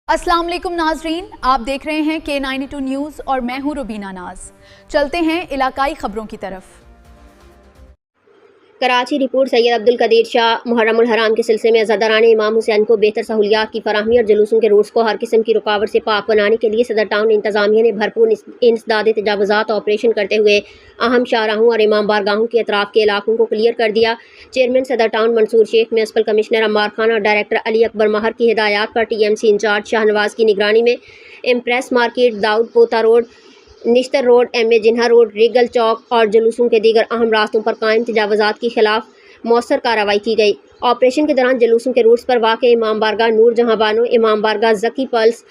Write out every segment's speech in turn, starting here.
अस्सलाम वालेकुम नाजरीन, आप देख रहे हैं K92 न्यूज़ और मैं हूं रुबीना नाज। चलते हैं इलाकाई खबरों की तरफ। कराची रिपोर्ट। सैयद अब्दुल कदीर शाह मुहर्रमुल हराम के सिलसिले में अज़ादारान इमाम हुसैन को बेहतर सहूलियात की फराहमी और जुलूसों के रूट्स को हर किस्म की रुकावट से पाक बनाने के लिए सदर टाउन इंतजामिया ने भरपूर इंसदाद तजावुज़ात ऑपरेशन करते हुए अहम शाहराहों और इमाम बारगाहों के अतराफ के इलाकों को क्लियर कर दिया। चेयरमैन सदर town Mansoor Sheikh, municipal commissioner Ammar Khan और डायरेक्टर अली अकबर महर की हिदायत पर TMC इंचार्ज शाहनवाज की निगरानी में इम्प्रेस मार्केट, दाऊद पोता रोड, निश्तर रोड, MA जिन्हा रोड, रीगल चौक और जुलूसों के दीगर अहम रास्तों पर कायम तजावुज़ात के खिलाफ मौसर कार्रवाई की गई। ऑपरेशन के दौरान जुलूसों के रूट्स पर वाक़ इमाम बारगाह नूर जहाँ बानो, इमाम बारगाह ज़की पल्स,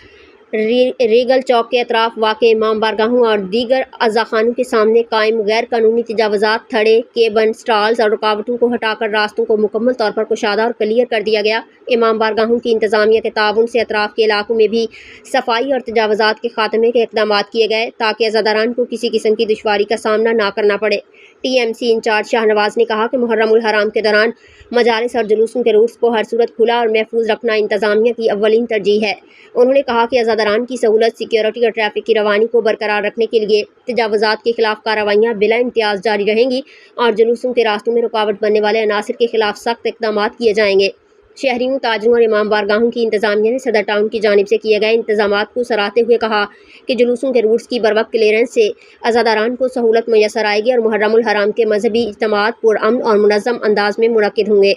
रीगल चौक के अतराफ वाक़ इमाम बारगाहों और दीगर अज़ाखानों के सामने कायम गैर कानूनी तजावुज़ात, थड़े, केबन, स्टॉल्स और रुकावटों को हटाकर रास्तों को मुकम्मल तौर पर कुशादा और क्लियर कर दिया गया। इमाम बारगाहों की इंतज़ामिया के ताउन से अतराफ के इलाकों में भी सफाई और तजावुज़ात के खात्मे के इक़दाम किए गए ताकि अज़ादारान को किसी किस्म की दुश्वारी का सामना ना करना पड़े। TMC इंचार्ज शाहनवाज ने कहा कि मुहर्रमुल हराम के दौरान मजालिस और जुलूसों के रूट्स को हर सूरत खुला और महफूज रखना इंतज़ामिया की अव्वलीन तरजीह है। उन्होंने कहा कि अज़ादारान की सहूलत, सिक्योरिटी और ट्रैफिक की रवानी को बरकरार रखने के लिए तजावुज़ात के खिलाफ कार्रवाइयाँ बिला इम्तियाज़ जारी रहेंगी और जुलूसों के रास्तों में रुकावट बनने वाले अनासिर के खिलाफ सख्त इक़दाम किए जाएंगे। शहरियों, ताजरों और इमाम बारगाहों की इंतज़ामिया ने सदर टाउन की जानिब से किए गए इंतज़ामात को सराहते हुए कहा कि जुलूसों के रूट्स की बरवक्त क्लियरेंस से अज़ादारान को सहूलत मैसर आएगी और मुहर्रमुल हराम के मजहबी इज्तिमात पुरअमन और मुनज़्ज़म अंदाज में मुनक्किद होंगे।